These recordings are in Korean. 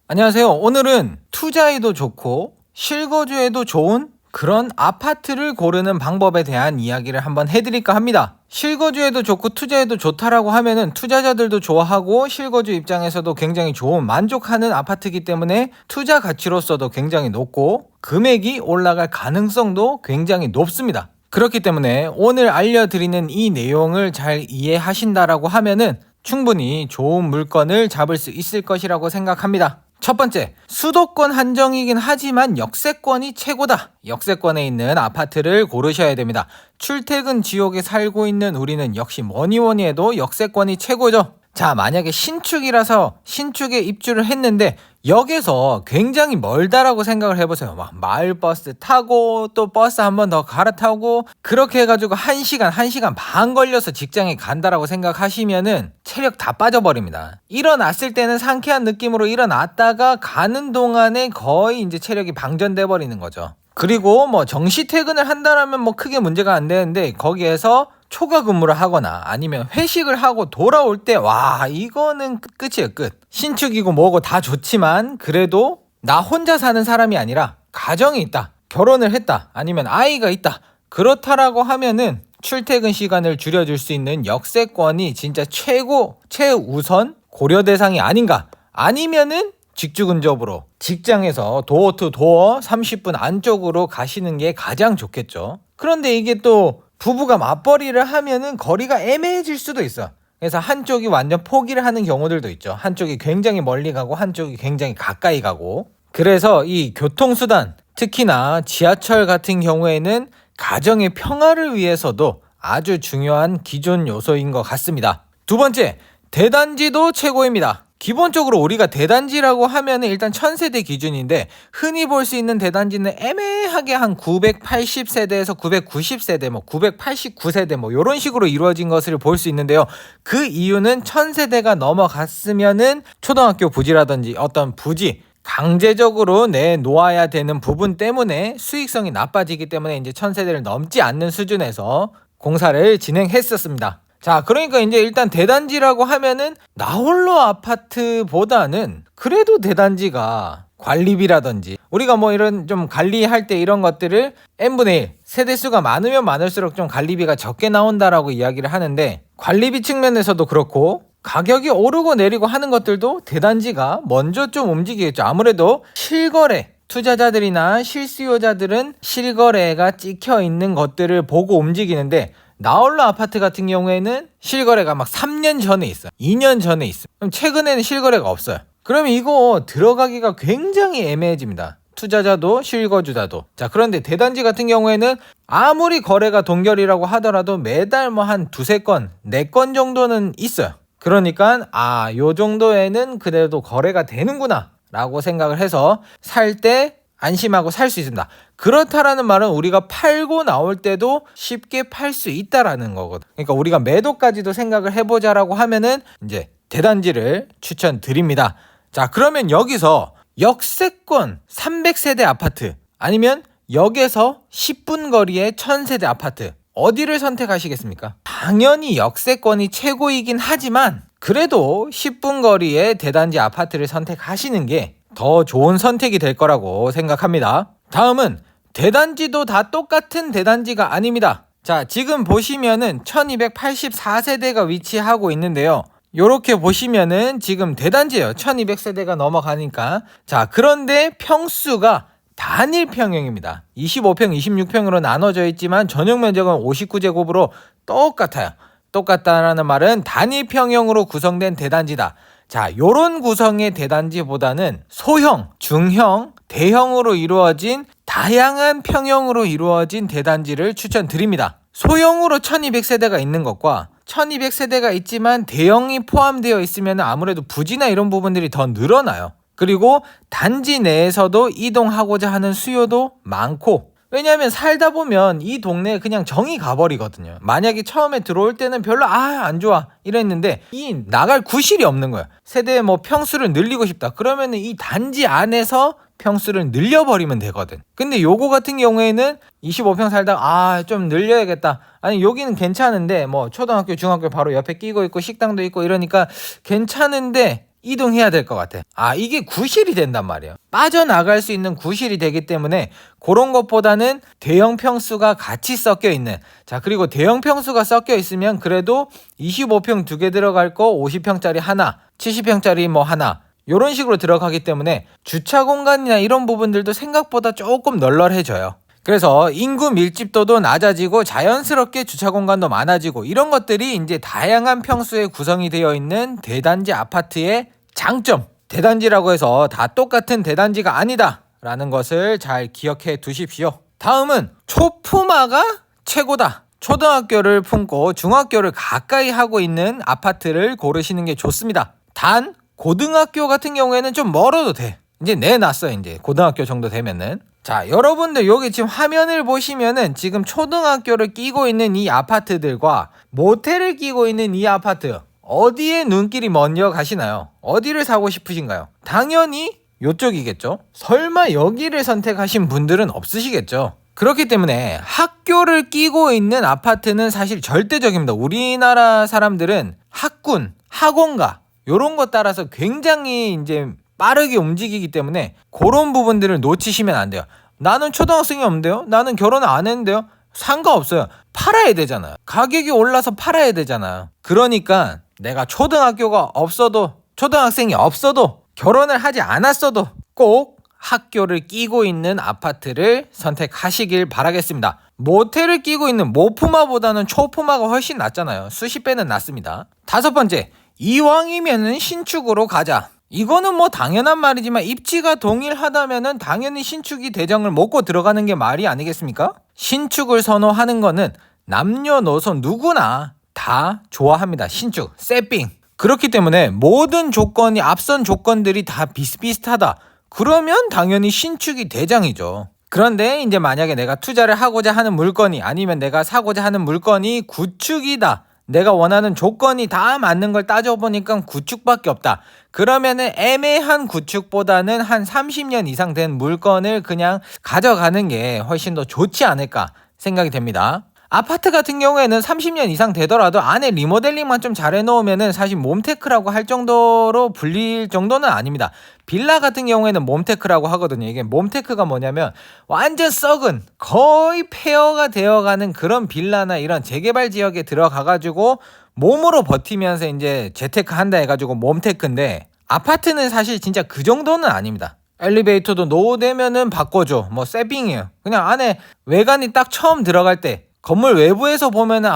안녕하세요. 오늘은 투자에도 좋고 실거주에도 좋은 그런 아파트를 고르는 방법에 대한 이야기를 한번 해드릴까 합니다. 실거주에도 좋고 투자에도 좋다라고 하면은 투자자들도 좋아하고 실거주 입장에서도 굉장히 좋은 만족하는 아파트이기 때문에 투자 가치로서도 굉장히 높고 금액이 올라갈 가능성도 굉장히 높습니다. 그렇기 때문에 오늘 알려드리는 이 내용을 잘 이해하신다라고 하면은 충분히 좋은 물건을 잡을 수 있을 것이라고 생각합니다. 첫 번째, 수도권 한정이긴 하지만 역세권이 최고다. 역세권에 있는 아파트를 고르셔야 됩니다. 출퇴근 지역에 살고 있는 우리는 역시 뭐니뭐니 해도 역세권이 최고죠. 자, 만약에 신축이라서 신축에 입주를 했는데 역에서 굉장히 멀다라고 생각을 해보세요. 막 마을버스 타고 또 버스 한 번 더 갈아타고 그렇게 해가지고 1시간 반 걸려서 직장에 간다라고 생각하시면은 체력 다 빠져버립니다. 일어났을 때는 상쾌한 느낌으로 일어났다가 가는 동안에 거의 이제 체력이 방전돼 버리는 거죠. 그리고 뭐 정시 퇴근을 한다라면 뭐 크게 문제가 안 되는데 거기에서 초과 근무를 하거나 아니면 회식을 하고 돌아올 때 와 이거는 끝이에요. 끝. 신축이고 뭐고 다 좋지만 그래도 나 혼자 사는 사람이 아니라 가정이 있다, 결혼을 했다, 아니면 아이가 있다, 그렇다라고 하면은 출퇴근 시간을 줄여줄 수 있는 역세권이 진짜 최우선 고려 대상이 아닌가. 아니면은 직주 근접으로 직장에서 도어 투 도어 30분 안쪽으로 가시는 게 가장 좋겠죠. 그런데 이게 또 부부가 맞벌이를 하면은 거리가 애매해질 수도 있어. 그래서 한쪽이 완전 포기를 하는 경우들도 있죠. 한쪽이 굉장히 멀리 가고 한쪽이 굉장히 가까이 가고. 그래서 이 교통수단, 특히나 지하철 같은 경우에는 가정의 평화를 위해서도 아주 중요한 기존 요소인 것 같습니다. 두 번째, 대단지도 최고입니다. 기본적으로 우리가 대단지라고 하면은 일단 1000세대 기준인데 흔히 볼 수 있는 대단지는 애매하게 한 980세대에서 990세대, 뭐 989세대 뭐 이런 식으로 이루어진 것을 볼 수 있는데요. 그 이유는 1000세대가 넘어갔으면은 초등학교 부지라든지 어떤 부지 강제적으로 내놓아야 되는 부분 때문에 수익성이 나빠지기 때문에 이제 1000세대를 넘지 않는 수준에서 공사를 진행했었습니다. 자, 그러니까 이제 일단 대단지라고 하면은 나홀로 아파트보다는 그래도 대단지가 관리비라든지 우리가 뭐 이런 좀 관리할 때 이런 것들을 n분의 1 세대수가 많으면 많을수록 좀 관리비가 적게 나온다라고 이야기를 하는데 관리비 측면에서도 그렇고 가격이 오르고 내리고 하는 것들도 대단지가 먼저 좀 움직이겠죠. 아무래도 실거래 투자자들이나 실수요자들은 실거래가 찍혀 있는 것들을 보고 움직이는데 나홀로 아파트 같은 경우에는 실거래가 막 3년 전에 있어요. 2년 전에 있어요. 그럼 최근에는 실거래가 없어요. 그러면 이거 들어가기가 굉장히 애매해집니다. 투자자도 실거주자도. 자, 그런데 대단지 같은 경우에는 아무리 거래가 동결이라고 하더라도 매달 뭐 한 두세 건, 4건 정도는 있어요. 그러니까 요 정도에는 그래도 거래가 되는구나 라고 생각을 해서 살 때 안심하고 살 수 있습니다. 그렇다라는 말은 우리가 팔고 나올 때도 쉽게 팔 수 있다라는 거거든. 그러니까 우리가 매도까지도 생각을 해보자라고 하면은 이제 대단지를 추천드립니다. 자, 그러면 여기서 역세권 300세대 아파트 아니면 역에서 10분 거리의 1000세대 아파트 어디를 선택하시겠습니까? 당연히 역세권이 최고이긴 하지만 그래도 10분 거리의 대단지 아파트를 선택하시는 게 더 좋은 선택이 될 거라고 생각합니다. 다음은 대단지도 다 똑같은 대단지가 아닙니다. 자, 지금 보시면은 1284세대가 위치하고 있는데요. 요렇게 보시면은 지금 대단지예요. 1200세대가 넘어가니까. 자, 그런데 평수가 단일 평형입니다. 25평, 26평으로 나눠져 있지만 전용 면적은 59제곱으로 똑같아요. 똑같다라는 말은 단일 평형으로 구성된 대단지다. 자, 요런 구성의 대단지보다는 소형, 중형, 대형으로 이루어진 다양한 평형으로 이루어진 대단지를 추천드립니다. 소형으로 1200세대가 있는 것과 1200세대가 있지만 대형이 포함되어 있으면 아무래도 부지나 이런 부분들이 더 늘어나요. 그리고 단지 내에서도 이동하고자 하는 수요도 많고, 왜냐하면 살다 보면 이 동네에 그냥 정이 가버리거든요. 만약에 처음에 들어올 때는 별로 안 좋아 이랬는데 이 나갈 구실이 없는 거야. 세대의 뭐 평수를 늘리고 싶다 그러면 이 단지 안에서 평수를 늘려버리면 되거든. 근데 요거 같은 경우에는 25평 살다가 좀 늘려야겠다, 아니 여기는 괜찮은데 뭐 초등학교 중학교 바로 옆에 끼고 있고 식당도 있고 이러니까 괜찮은데 이동해야 될 것 같아. 이게 구실이 된단 말이에요. 빠져나갈 수 있는 구실이 되기 때문에 그런 것보다는 대형 평수가 같이 섞여 있는, 자, 그리고 대형 평수가 섞여 있으면 그래도 25평 2개 들어갈 거 50평짜리 하나, 70평짜리 뭐 하나, 요런 식으로 들어가기 때문에 주차 공간이나 이런 부분들도 생각보다 조금 널널해져요. 그래서 인구 밀집도도 낮아지고 자연스럽게 주차 공간도 많아지고, 이런 것들이 이제 다양한 평수에 구성이 되어 있는 대단지 아파트의 장점. 대단지라고 해서 다 똑같은 대단지가 아니다 라는 것을 잘 기억해 두십시오. 다음은 초품화가 최고다. 초등학교를 품고 중학교를 가까이 하고 있는 아파트를 고르시는 게 좋습니다. 단 고등학교 같은 경우에는 좀 멀어도 돼. 이제 내놨어. 이제 고등학교 정도 되면은. 자, 여러분들 여기 지금 화면을 보시면은 지금 초등학교를 끼고 있는 이 아파트들과 모텔을 끼고 있는 이 아파트, 어디에 눈길이 먼저 가시나요? 어디를 사고 싶으신가요? 당연히 이쪽이겠죠. 설마 여기를 선택하신 분들은 없으시겠죠. 그렇기 때문에 학교를 끼고 있는 아파트는 사실 절대적입니다. 우리나라 사람들은 학군, 학원가 요런 것 따라서 굉장히 이제 빠르게 움직이기 때문에 그런 부분들을 놓치시면 안 돼요. 나는 초등학생이 없는데요? 나는 결혼 안 했는데요? 상관없어요. 팔아야 되잖아요. 가격이 올라서 팔아야 되잖아요. 그러니까 내가 초등학교가 없어도, 초등학생이 없어도, 결혼을 하지 않았어도 꼭 학교를 끼고 있는 아파트를 선택하시길 바라겠습니다. 모텔을 끼고 있는 모품화보다는 초품화가 훨씬 낫잖아요. 수십 배는 낫습니다. 5번째, 이왕이면은 신축으로 가자. 이거는 뭐 당연한 말이지만 입지가 동일하다면은 당연히 신축이 대장을 먹고 들어가는 게 말이 아니겠습니까? 신축을 선호하는 거는 남녀노소 누구나 다 좋아합니다. 신축, 세핑. 그렇기 때문에 모든 조건이, 앞선 조건들이 다 비슷비슷하다. 그러면 당연히 신축이 대장이죠. 그런데 이제 만약에 내가 투자를 하고자 하는 물건이, 아니면 내가 사고자 하는 물건이 구축이다. 내가 원하는 조건이 다 맞는 걸 따져보니까 구축밖에 없다. 그러면은 애매한 구축보다는 한 30년 이상 된 물건을 그냥 가져가는 게 훨씬 더 좋지 않을까 생각이 됩니다. 아파트 같은 경우에는 30년 이상 되더라도 안에 리모델링만 좀 잘 해놓으면은 사실 몬테크라고 할 정도로 불릴 정도는 아닙니다. 빌라 같은 경우에는 몬테크라고 하거든요. 이게 몬테크가 뭐냐면 완전 썩은, 거의 폐허가 되어가는 그런 빌라나 이런 재개발 지역에 들어가가지고 몸으로 버티면서 이제 재테크 한다 해가지고 몬테크인데, 아파트는 사실 진짜 그 정도는 아닙니다. 엘리베이터도 노후되면은 바꿔줘. 뭐 세빙이에요. 그냥 안에 외관이 딱 처음 들어갈 때 건물 외부에서 보면은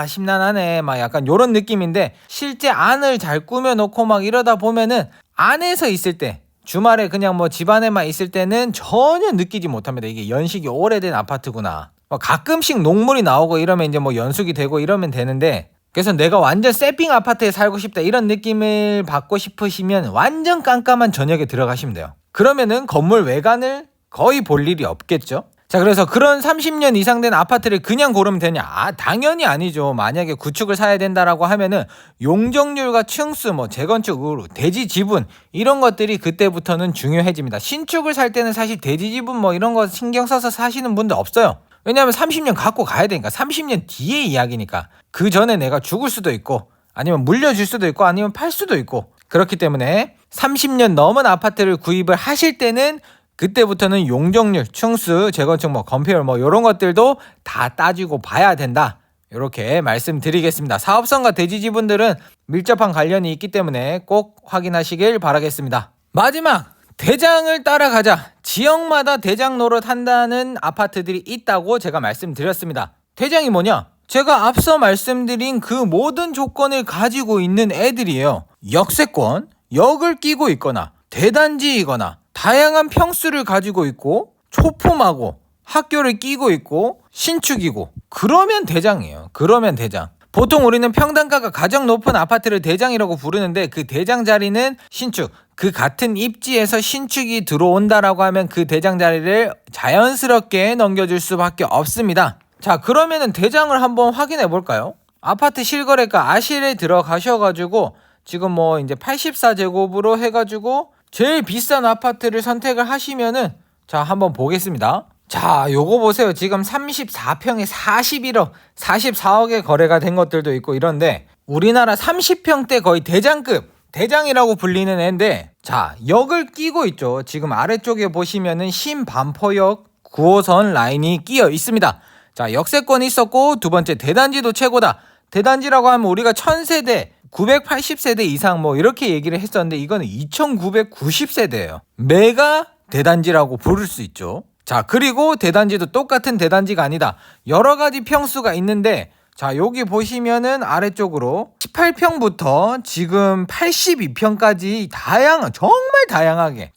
심란하네 막 약간 요런 느낌인데, 실제 안을 잘 꾸며놓고 막 이러다 보면은 안에서 있을 때, 주말에 그냥 뭐 집안에만 있을 때는 전혀 느끼지 못합니다. 이게 연식이 오래된 아파트구나. 가끔씩 녹물이 나오고 이러면 이제 뭐 연숙이 되고 이러면 되는데, 그래서 내가 완전 세핑 아파트에 살고 싶다 이런 느낌을 받고 싶으시면 완전 깜깜한 저녁에 들어가시면 돼요. 그러면은 건물 외관을 거의 볼 일이 없겠죠. 자, 그래서 그런 30년 이상 된 아파트를 그냥 고르면 되냐? 당연히 아니죠. 만약에 구축을 사야 된다라고 하면은 용적률과 층수, 뭐 재건축으로 대지 지분 이런 것들이 그때부터는 중요해집니다. 신축을 살 때는 사실 대지 지분 뭐 이런 거 신경 써서 사시는 분들 없어요. 왜냐하면 30년 갖고 가야 되니까. 30년 뒤의 이야기니까. 그 전에 내가 죽을 수도 있고, 아니면 물려줄 수도 있고, 아니면 팔 수도 있고. 그렇기 때문에 30년 넘은 아파트를 구입을 하실 때는 그때부터는 용적률, 층수, 재건축, 뭐 건폐율 뭐 이런 것들도 다 따지고 봐야 된다. 이렇게 말씀드리겠습니다. 사업성과 대지 지분들은 밀접한 관련이 있기 때문에 꼭 확인하시길 바라겠습니다. 마지막, 대장을 따라가자. 지역마다 대장 노릇 한다는 아파트들이 있다고 제가 말씀드렸습니다. 대장이 뭐냐? 제가 앞서 말씀드린 그 모든 조건을 가지고 있는 애들이에요. 역세권, 역을 끼고 있거나 대단지이거나 다양한 평수를 가지고 있고 초품하고 학교를 끼고 있고 신축이고, 그러면 대장이에요. 그러면 대장. 보통 우리는 평당가가 가장 높은 아파트를 대장이라고 부르는데, 그 대장 자리는 신축, 그 같은 입지에서 신축이 들어온다라고 하면 그 대장 자리를 자연스럽게 넘겨줄 수밖에 없습니다. 자, 그러면은 대장을 한번 확인해 볼까요? 아파트 실거래가 아실에 들어가셔가지고 지금 뭐 이제 84제곱으로 해가지고 제일 비싼 아파트를 선택을 하시면은, 자, 한번 보겠습니다. 자, 요거 보세요. 지금 34평에 41억, 44억에 거래가 된 것들도 있고 이런데, 우리나라 30평대 거의 대장급 대장이라고 불리는 애인데, 자, 역을 끼고 있죠. 지금 아래쪽에 보시면은 신반포역 9호선 라인이 끼어 있습니다. 자, 역세권이 있었고, 두 번째 대단지도 최고다. 대단지라고 하면 우리가 1000세대 980세대 이상 뭐 이렇게 얘기를 했었는데, 이거는 2990세대예요. 메가 대단지라고 부를 수 있죠. 자, 그리고 대단지도 똑같은 대단지가 아니다. 여러 가지 평수가 있는데, 자, 여기 보시면은 아래쪽으로 18평부터 지금 82평까지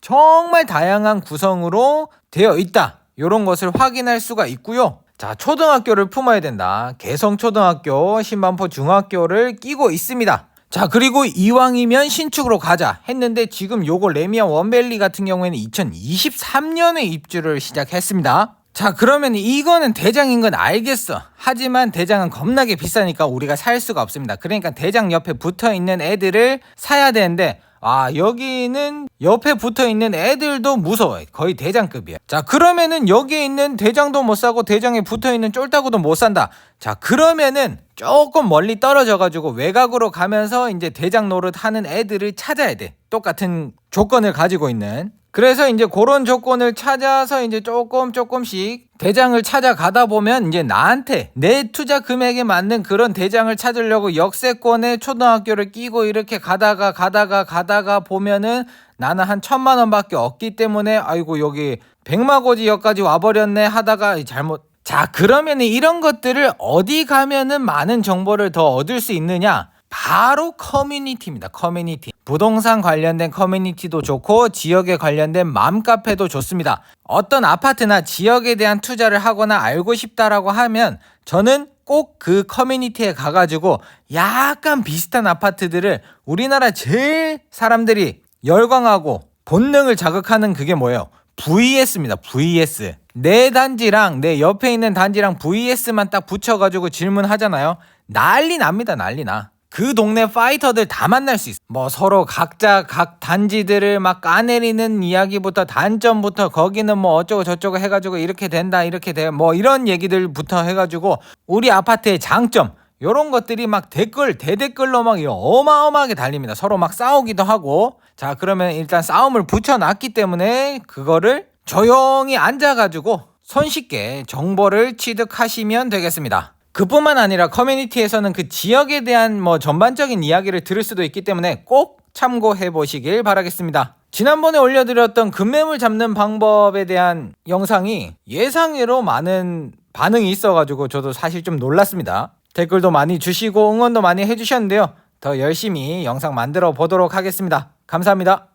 정말 다양한 구성으로 되어 있다. 이런 것을 확인할 수가 있고요. 자, 초등학교를 품어야 된다. 개성초등학교, 신반포 중학교를 끼고 있습니다. 자, 그리고 이왕이면 신축으로 가자 했는데, 지금 요거 레미안 원밸리 같은 경우에는 2023년에 입주를 시작했습니다. 자, 그러면 이거는 대장인 건 알겠어. 하지만 대장은 겁나게 비싸니까 우리가 살 수가 없습니다. 그러니까 대장 옆에 붙어있는 애들을 사야 되는데, 여기는 옆에 붙어있는 애들도 무서워요. 거의 대장급이야. 자, 그러면은 여기에 있는 대장도 못 사고 대장에 붙어있는 쫄따구도 못 산다. 자, 그러면은 조금 멀리 떨어져가지고 외곽으로 가면서 이제 대장 노릇 하는 애들을 찾아야 돼. 똑같은 조건을 가지고 있는. 그래서 이제 그런 조건을 찾아서 이제 조금씩 대장을 찾아가다 보면, 이제 나한테 내 투자 금액에 맞는 그런 대장을 찾으려고 역세권에 초등학교를 끼고 이렇게 가다가 보면은 나는 한 1000만 원밖에 없기 때문에, 아이고 여기 백마고지역까지 와버렸네 하다가 잘못. 자, 그러면 이런 것들을 어디 가면은 많은 정보를 더 얻을 수 있느냐? 바로 커뮤니티입니다. 커뮤니티. 부동산 관련된 커뮤니티도 좋고 지역에 관련된 맘카페도 좋습니다. 어떤 아파트나 지역에 대한 투자를 하거나 알고 싶다라고 하면 저는 꼭 그 커뮤니티에 가가지고 약간 비슷한 아파트들을, 우리나라 제일 사람들이 열광하고 본능을 자극하는 그게 뭐예요? VS입니다. VS. 내 단지랑 내 옆에 있는 단지랑 VS만 딱 붙여가지고 질문하잖아요. 난리 납니다. 난리 나. 그 동네 파이터들 다 만날 수 있어. 뭐 서로 각자 각 단지들을 막 까내리는 이야기부터 단점부터, 거기는 뭐 어쩌고 저쩌고 해가지고 이렇게 된다 이렇게 돼 뭐 이런 얘기들부터 해가지고 우리 아파트의 장점, 요런 것들이 막 대댓글로 막 어마어마하게 달립니다. 서로 막 싸우기도 하고. 자, 그러면 일단 싸움을 붙여놨기 때문에 그거를 조용히 앉아가지고 손쉽게 정보를 취득하시면 되겠습니다. 그뿐만 아니라 커뮤니티에서는 그 지역에 대한 뭐 전반적인 이야기를 들을 수도 있기 때문에 꼭 참고해 보시길 바라겠습니다. 지난번에 올려드렸던 급매물 잡는 방법에 대한 영상이 예상외로 많은 반응이 있어가지고 저도 사실 좀 놀랐습니다. 댓글도 많이 주시고 응원도 많이 해주셨는데요. 더 열심히 영상 만들어 보도록 하겠습니다. 감사합니다.